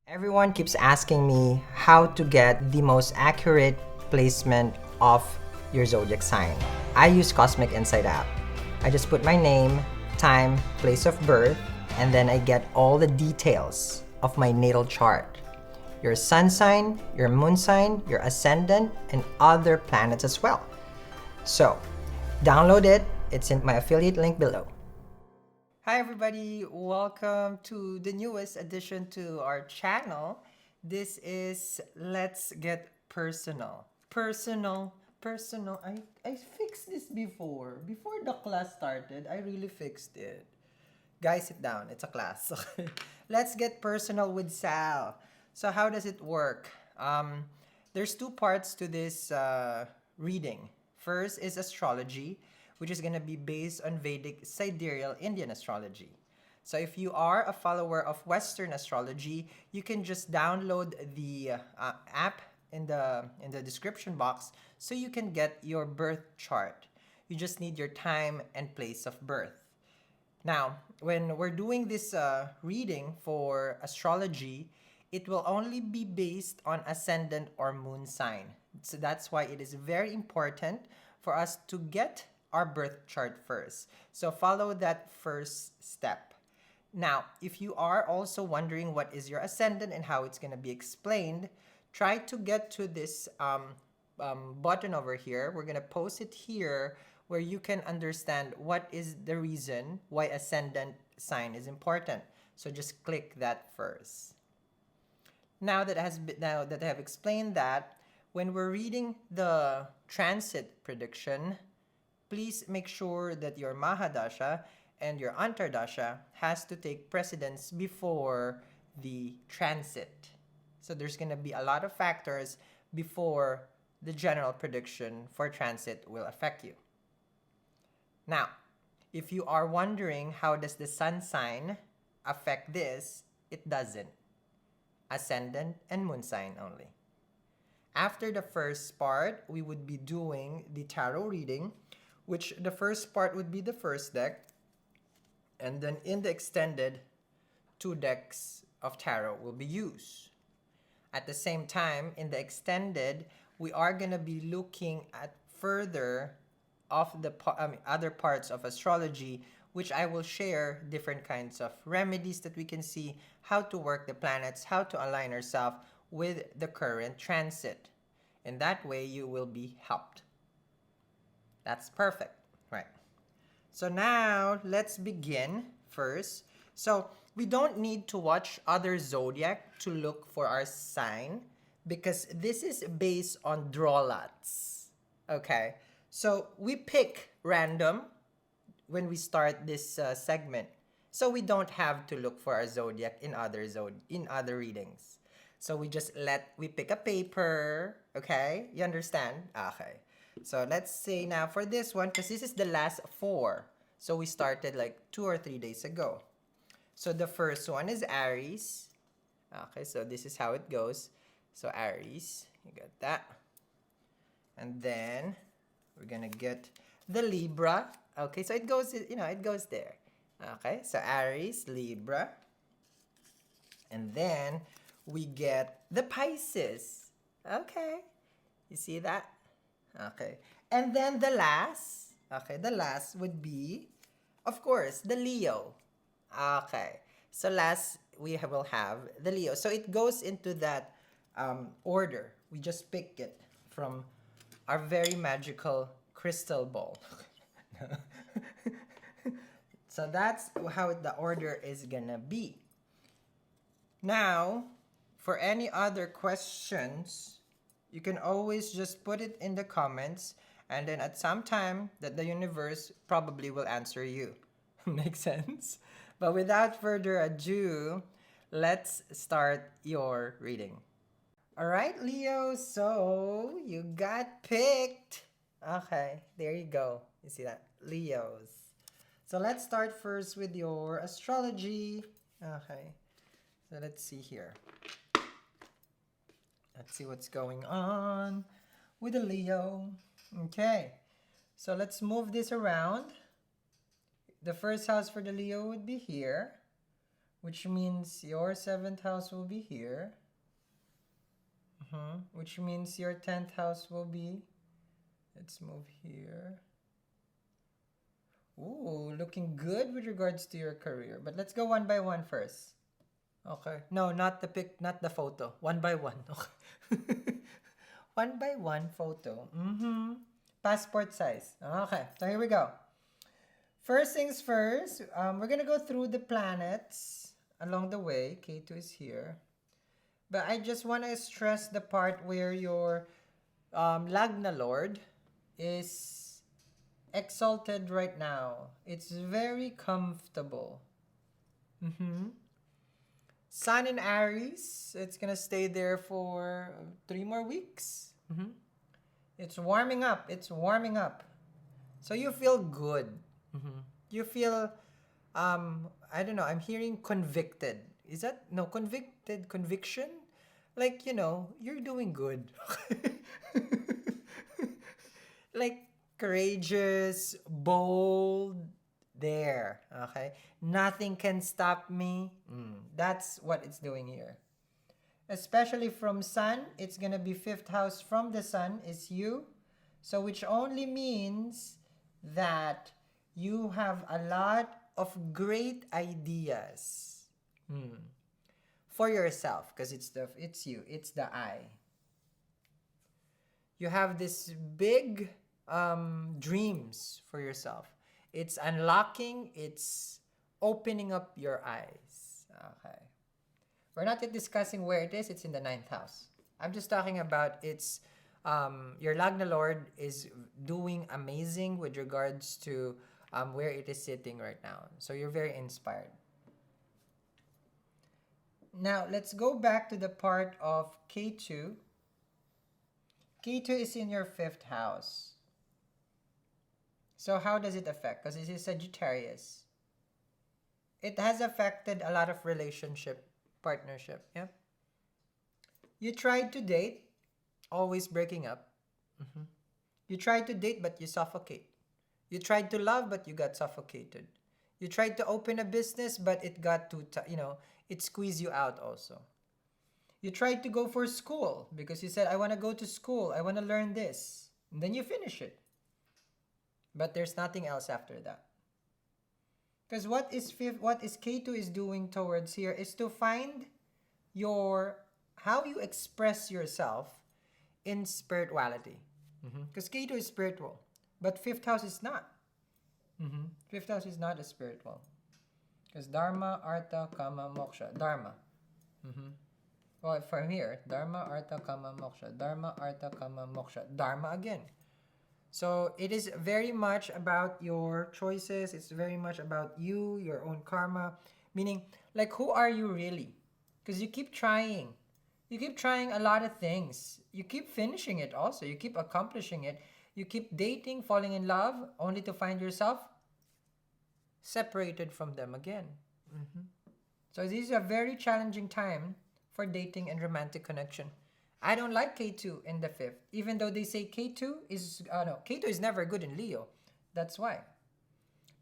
Everyone keeps asking me how to get the most accurate placement of your zodiac sign. I use Cosmic Insight app. I just put my name, time, place of birth, and then I get all the details of my natal chart. Your sun sign, your moon sign, your ascendant, and other planets as well. So, download it. It's in my affiliate link below. Hi everybody, welcome to the newest addition to our channel. This is Let's Get Personal. Personal. I fixed this before. Before the class started, I really fixed it. Guys, sit down. It's a class. Okay. Let's get personal with Sal. So how does it work? There's two parts to this reading. First is astrology, which is going to be based on Vedic sidereal Indian astrology. So if you are a follower of Western astrology, you can just download the app in the description box so you can get your birth chart. You just need your time and place of birth. Now, when we're doing this reading for astrology, it will only be based on ascendant or moon sign. So that's why it is very important for us to get our birth chart first. So follow that first step. Now, if you are also wondering what is your ascendant and how it's going to be explained, try to get to this button over here. We're going to post it here where you can understand what is the reason why ascendant sign is important. So just click that first. Now that I have explained that, when we're reading the transit prediction, please make sure that your Mahadasha and your Antardasha has to take precedence before the transit. So there's going to be a lot of factors before the general prediction for transit will affect you. Now, if you are wondering how does the sun sign affect this, it doesn't. Ascendant and moon sign only. After the first part, we would be doing the tarot reading, which the first part would be the first deck, and then in the extended, 2 decks of tarot will be used. At the same time, in the extended, we are going to be looking at further of the other parts of astrology, which I will share different kinds of remedies that we can see, how to work the planets, how to align ourselves with the current transit. And that way you will be helped. That's perfect, right? So now let's begin first. So we don't need to watch other zodiac to look for our sign because this is based on draw lots. Okay, so we pick random when we start this segment, so we don't have to look for our zodiac in other readings. So we pick a paper. Okay, you understand? Okay. So let's say now for this one, because this is the last 4. So we started like 2 or 3 days ago. So the first one is Aries. Okay, so this is how it goes. So Aries, you got that. And then we're gonna get the Libra. Okay, so it goes there. Okay, so Aries, Libra. And then we get the Pisces. Okay, you see that? Okay, and then the last would be, of course, the Leo. Okay, so last we will have the Leo. So it goes into that order. We just pick it from our very magical crystal ball. So that's how the order is gonna be. Now, for any other questions, you can always just put it in the comments, and then at some time that the universe probably will answer you. Make sense? But without further ado, let's start your reading. All right, Leo, so you got picked. Okay, there you go. You see that? Leos. So let's start first with your astrology. Okay, so let's see here. Let's see what's going on with the Leo. Okay, so let's move this around. The first house for the Leo would be here, which means your 7th house will be here. Which means your 10th house will be, let's move here. Ooh, looking good with regards to your career. But let's go one by one first. Okay. No, not the not the photo. One by one. Okay. One by one photo. Passport size. Okay. So here we go. First things first, we're gonna go through the planets along the way. K2 is here. But I just want to stress the part where your Lagna Lord is exalted right now. It's very comfortable. Sun in Aries, it's gonna stay there for 3 more weeks. It's warming up. It's warming up. So you feel good. You feel, I don't know, I'm hearing convicted. Is that, no, convicted, conviction? Like, you're doing good. Like, courageous, bold, there, okay? Nothing can stop me. That's what it's doing here. Especially from Sun, it's gonna be 5th house from the Sun is you. So which only means that you have a lot of great ideas for yourself, because it's you, it's the I. You have this big dreams for yourself. It's unlocking, it's opening up your eyes. Okay. We're not yet discussing where it is. It's in the 9th house. I'm just talking about it's your Lagna Lord is doing amazing with regards to where it is sitting right now. So you're very inspired. Now, let's go back to the part of K2. K2 is in your 5th house. So how does it affect? Because this is Sagittarius. It has affected a lot of relationship, partnership. Yeah. You tried to date, always breaking up. You tried to date, but you suffocate. You tried to love, but you got suffocated. You tried to open a business, but it got too, it squeezed you out also. You tried to go for school because you said, I want to go to school. I want to learn this. And then you finish it. But there's nothing else after that. Because what is K2 is doing towards here is to find how you express yourself in spirituality. Because K2 is spiritual. But 5th house is not. 5th house is not a spiritual. Because Dharma, Artha, Kama, Moksha. Dharma. Well, from here, Dharma, Artha, Kama, Moksha. Dharma, Artha, Kama, Moksha. Dharma again. So it is very much about your choices. It's very much about you, your own karma. Meaning, like, who are you really? Because you keep trying. You keep trying a lot of things. You keep finishing it also. You keep accomplishing it. You keep dating, falling in love, only to find yourself separated from them again. So this is a very challenging time for dating and romantic connection. I don't like K2 in the 5th, even though they say K2 is, K2 is never good in Leo. That's why.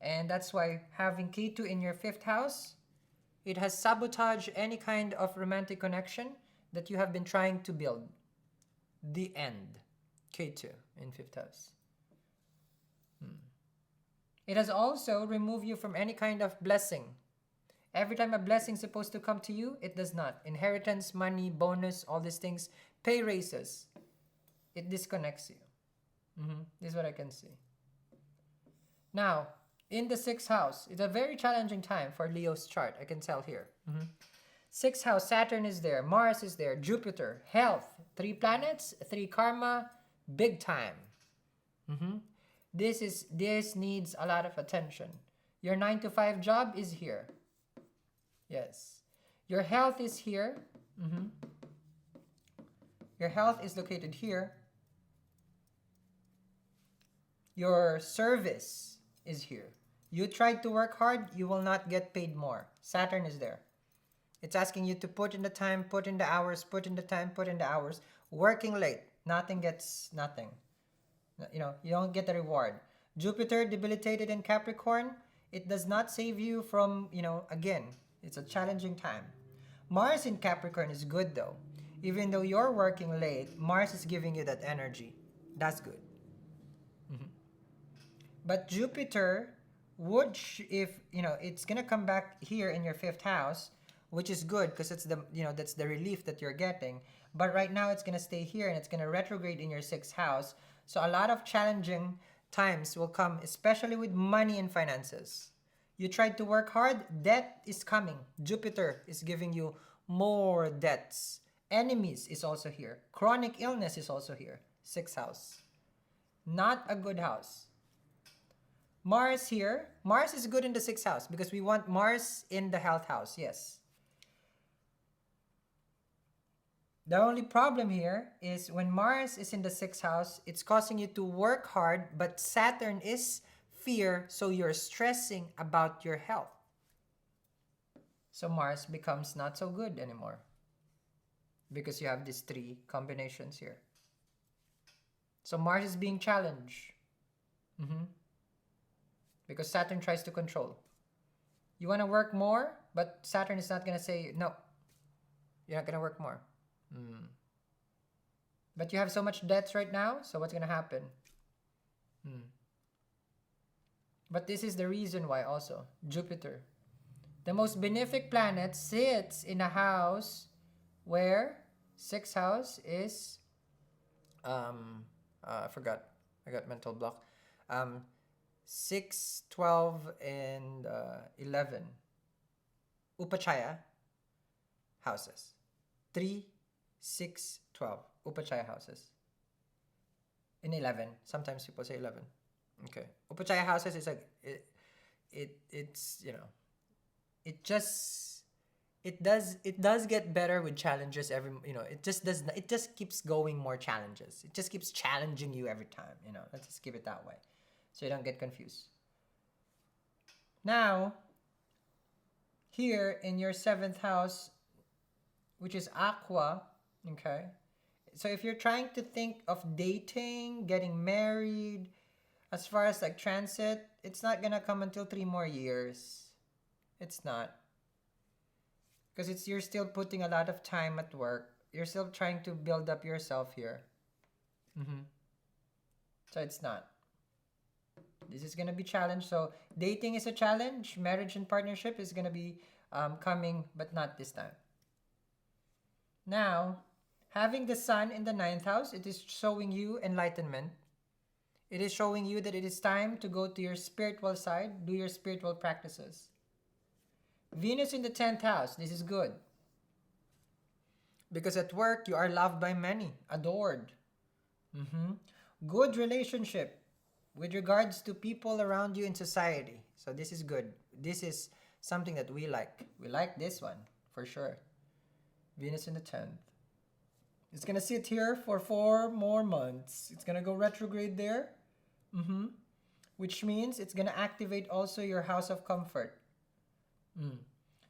And that's why having K2 in your 5th house, it has sabotaged any kind of romantic connection that you have been trying to build. The end. K2 in 5th house. It has also removed you from any kind of blessing. Every time a blessing is supposed to come to you, it does not. Inheritance, money, bonus, all these things, pay raises. It disconnects you. This is what I can see. Now, in the 6th house, it's a very challenging time for Leo's chart. I can tell here. 6th house, Saturn is there, Mars is there, Jupiter, health, 3 planets, 3 karma, big time. This needs a lot of attention. Your 9 to 5 job is here. Yes. Your health is here. Your health is located here. Your service is here. You tried to work hard, you will not get paid more. Saturn is there. It's asking you to put in the time, put in the hours, put in the time, put in the hours. Working late, nothing gets nothing. You don't get the reward. Jupiter debilitated in Capricorn, it does not save you from, again, It's a challenging time. Mars in Capricorn is good though. Even though you're working late, Mars is giving you that energy. That's good. But Jupiter would, if it's gonna come back here in your fifth house, which is good because it's the that's the relief that you're getting. But right now it's gonna stay here and it's gonna retrograde in your sixth house. So a lot of challenging times will come, especially with money and finances. You tried to work hard, debt is coming. Jupiter is giving you more debts. Enemies is also here. Chronic illness is also here. Sixth house. Not a good house. Mars here. Mars is good in the sixth house because we want Mars in the health house. Yes. The only problem here is when Mars is in the sixth house, it's causing you to work hard, but Saturn is fear, so you're stressing about your health. So Mars becomes not so good anymore because you have these three combinations here. So Mars is being challenged. Because Saturn tries to control. You want to work more, but Saturn is not going to say, no, you're not going to work more. But you have so much debts right now, so what's going to happen? But this is the reason why also. Jupiter, the most benefic planet, sits in a house where sixth house is, I forgot. I got mental block. 6, 12, and 11 Upachaya houses. 3, 6, 12 Upachaya houses. In 11. Sometimes people say 11. Okay. Upachaya houses is like, it's, it does get better with challenges every, it just keeps going more challenges. It just keeps challenging you every time, let's just give it that way. So you don't get confused. Now, here in your seventh house, which is Aqua, okay? So if you're trying to think of dating, getting married, as far as like transit, it's not gonna come until 3 more years. It's not. Because you're still putting a lot of time at work. You're still trying to build up yourself here. So it's not. This is going to be challenged. So dating is a challenge. Marriage and partnership is going to be coming, but not this time. Now, having the sun in the ninth house, it is showing you enlightenment. It is showing you that it is time to go to your spiritual side, do your spiritual practices. Venus in the 10th house, this is good. Because at work, you are loved by many, adored. Good relationship with regards to people around you in society. So this is good. This is something that we like. We like this one, for sure. Venus in the 10th. It's going to sit here for 4 more months. It's going to go retrograde there. Which means it's going to activate also your house of comfort.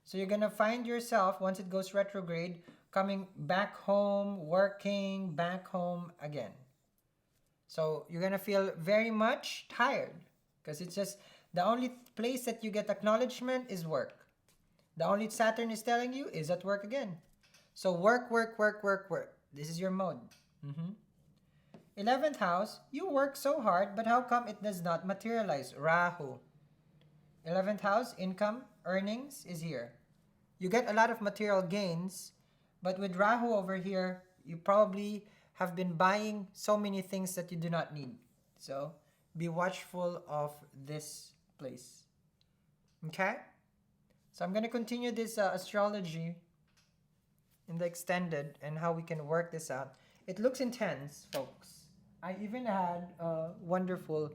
So you're going to find yourself, once it goes retrograde, coming back home, working, back home again. So you're going to feel very much tired because it's just the only place that you get acknowledgement is work. The only Saturn is telling you is at work again. So work, work, work, work, work. This is your mode. 11th house, you work so hard, but how come it does not materialize? Rahu. 11th house, income, earnings is here. You get a lot of material gains, but with Rahu over here, you probably have been buying so many things that you do not need. So be watchful of this place. Okay? So I'm going to continue this astrology in the extended and how we can work this out. It looks intense, folks. I even had a wonderful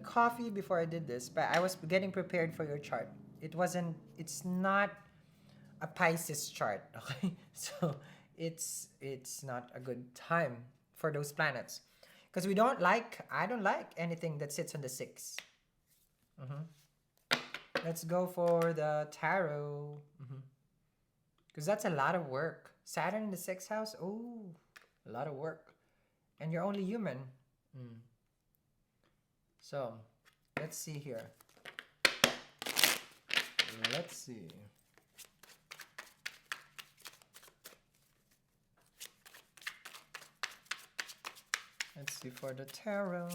coffee before I did this, but I was getting prepared for your chart. It's not a Pisces chart, okay? So it's not a good time for those planets. Because I don't like anything that sits on the 6. Let's go for the tarot. Because that's a lot of work. Saturn in the 6th house, oh, a lot of work. And you're only human. So, let's see here. Let's see. Let's see for the tarot.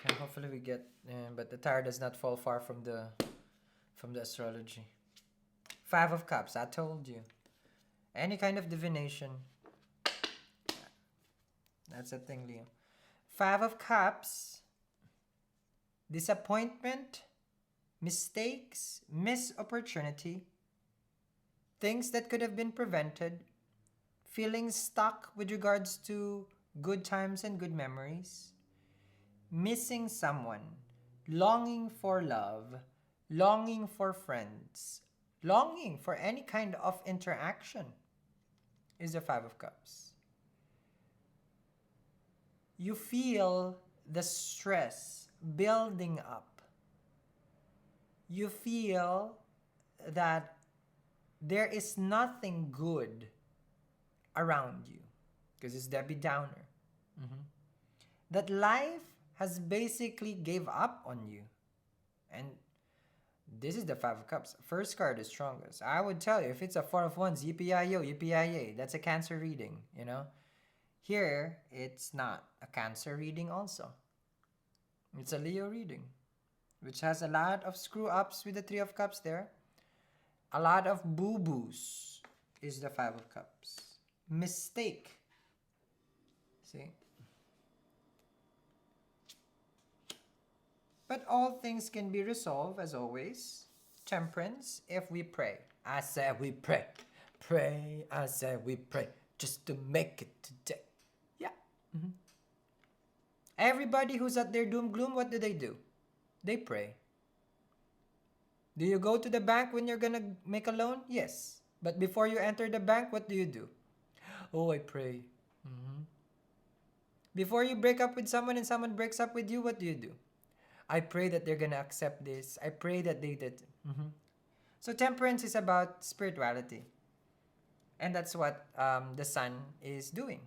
And hopefully we get, but the tarot does not fall far from the astrology. 5 of Cups, I told you. Any kind of divination. That's the thing, Leo. 5 of Cups. Disappointment, mistakes, missed opportunity, things that could have been prevented, feeling stuck with regards to good times and good memories, missing someone, longing for love, longing for friends, longing for any kind of interaction is the 5 of Cups. You feel the stress building up. You feel that there is nothing good around you because it's Debbie Downer. That life has basically gave up on you. And this is the 5 of Cups. First card is strongest. I would tell you, if it's a 4 of Wands, yippee-yi-yo, yippee-yi-yay. That's a Cancer reading, you know. Here, it's not a Cancer reading also. It's a Leo reading, which has a lot of screw-ups with the 3 of Cups there. A lot of boo-boos is the 5 of Cups. Mistake. See? But all things can be resolved, as always. Temperance, if we pray. I said we pray. Pray, I said we pray. Just to make it today. Yeah. Everybody who's at their doom gloom, what do? They pray. Do you go to the bank when you're gonna make a loan? Yes. But before you enter the bank, what do? Oh, I pray. Before you break up with someone and someone breaks up with you, what do? I pray that they're gonna accept this. I pray that they did. So temperance is about spirituality. And that's what the sun is doing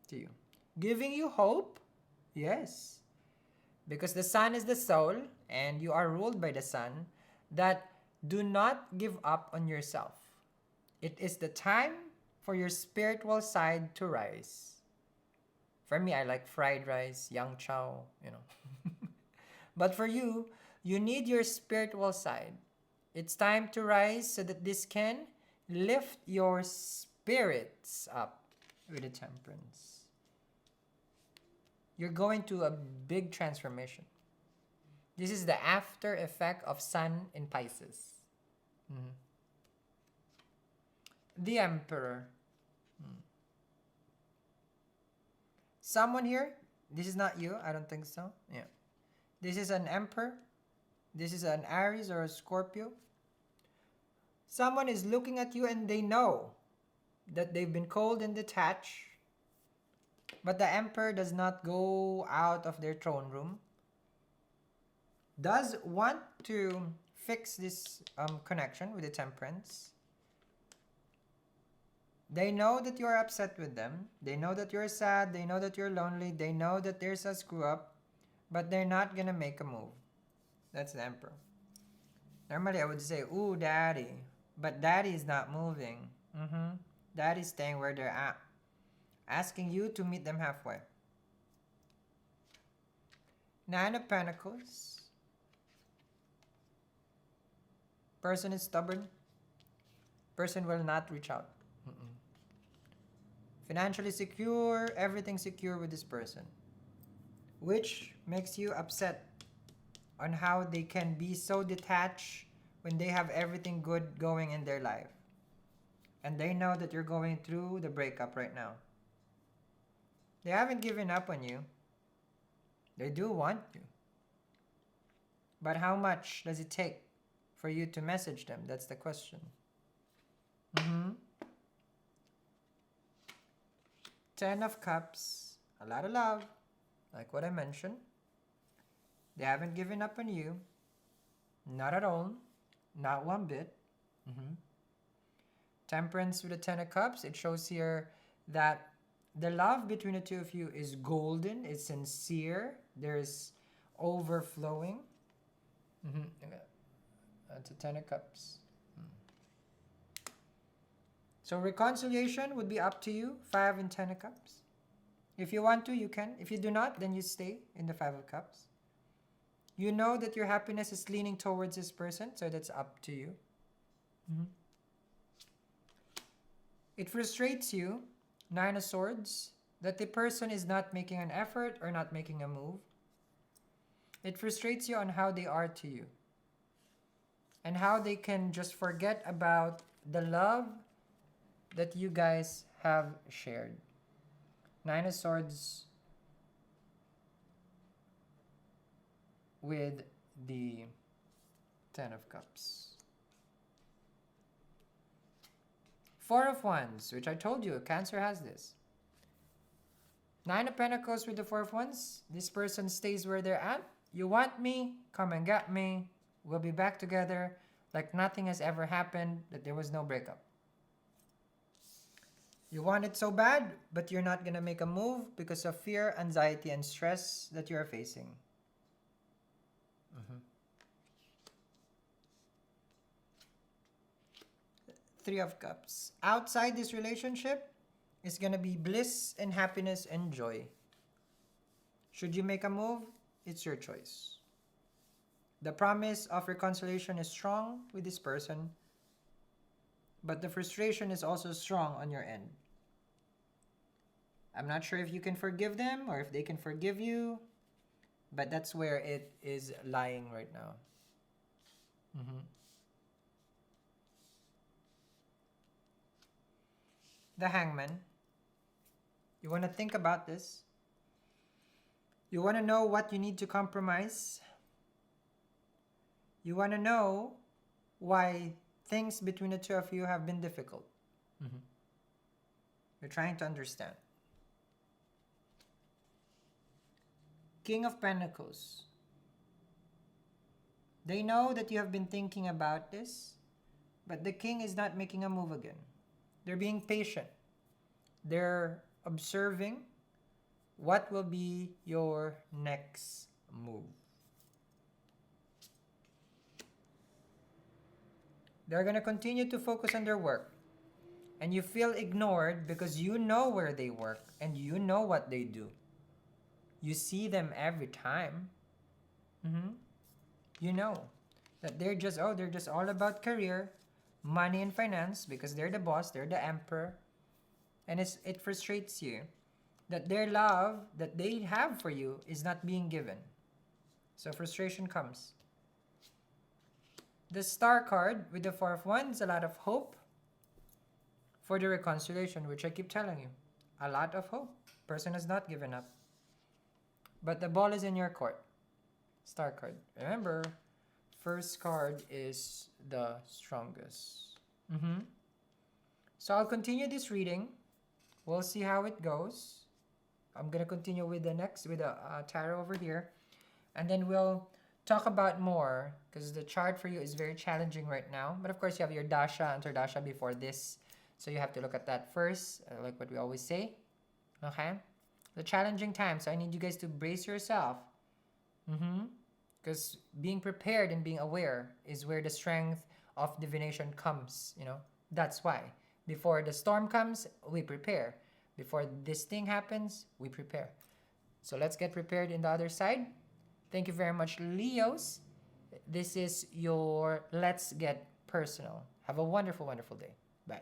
to you. Giving you hope? Yes. Because the sun is the soul and you are ruled by the sun, that do not give up on yourself. It is the time for your spiritual side to rise. For me, I like fried rice, yang chow, you know. But for you, you need your spiritual side. It's time to rise so that this can lift your spirits up with the temperance. You're going to a big transformation. This is the after effect of Sun in Pisces. The Emperor. Someone here, this is not you, I don't think so. Yeah. This is an Emperor. This is an Aries or a Scorpio. Someone is looking at you and they know that they've been cold and detached. But the Emperor does not go out of their throne room. Does want to fix this connection with the Temperance. They know that you're upset with them. They know that you're sad. They know that you're lonely. They know that there's a screw up. But they're not gonna make a move. That's the Emperor. Normally I would say, ooh, daddy. But daddy is not moving. Daddy's staying where they're at. Asking you to meet them halfway. 9 of Pentacles. Person is stubborn. Person will not reach out. Financially secure, everything secure with this person. Which makes you upset on how they can be so detached when they have everything good going in their life. And they know that you're going through the breakup right now. They haven't given up on you. They do want you. But how much does it take for you to message them? That's the question. 10 of Cups. A lot of love. Like what I mentioned. They haven't given up on you. Not at all. Not one bit. Temperance with the 10 of Cups. It shows here that the love between the two of you is golden. It's sincere. There's overflowing. That's a 10 of Cups. So reconciliation would be up to you. 5 and 10 of Cups. If you want to, you can. If you do not, then you stay in the 5 of Cups. You know that your happiness is leaning towards this person, so that's up to you. It frustrates you, 9 of Swords, that the person is not making an effort or not making a move. It frustrates you on how they are to you and how they can just forget about the love that you guys have shared. 9 of Swords with the 10 of Cups. 4 of Wands, which I told you, Cancer has this. 9 of Pentacles with the 4 of Wands. This person stays where they're at. You want me, come and get me. We'll be back together like nothing has ever happened, that there was no breakup. You want it so bad, but you're not going to make a move because of fear, anxiety, and stress that you're facing. 3 of Cups. Outside this relationship is going to be bliss and happiness and joy. Should you make a move, it's your choice. The promise of reconciliation is strong with this person, but the frustration is also strong on your end. I'm not sure if you can forgive them or if they can forgive you, but that's where it is lying right now. The Hangman. You want to think about this. You want to know what you need to compromise. You want to know why things between the two of you have been difficult. You're trying to understand. King of Pentacles. They know that you have been thinking about this, but the king is not making a move again. They're being patient. They're observing what will be your next move. They're going to continue to focus on their work. And you feel ignored because you know where they work and you know what they do. You see them every time. You know that they're just all about career, money, and finance because they're the boss, they're the emperor. And it frustrates you that their love that they have for you is not being given. So frustration comes. The Star card with the 4 of Wands, a lot of hope for the reconciliation, which I keep telling you. A lot of hope. Person has not given up. But the ball is in your court. Star card. Remember, first card is the strongest. So I'll continue this reading. We'll see how it goes. I'm going to continue with the tarot over here. And then we'll talk about more because the chart for you is very challenging right now. But of course, you have your Dasha and Antardasha before this. So you have to look at that first, like what we always say. Okay? The challenging time. So I need you guys to brace yourself. Because being prepared and being aware is where the strength of divination comes. That's why. Before the storm comes, we prepare. Before this thing happens, we prepare. So let's get prepared in the other side. Thank you very much, Leos. This is your Let's Get Personal. Have a wonderful, wonderful day. Bye.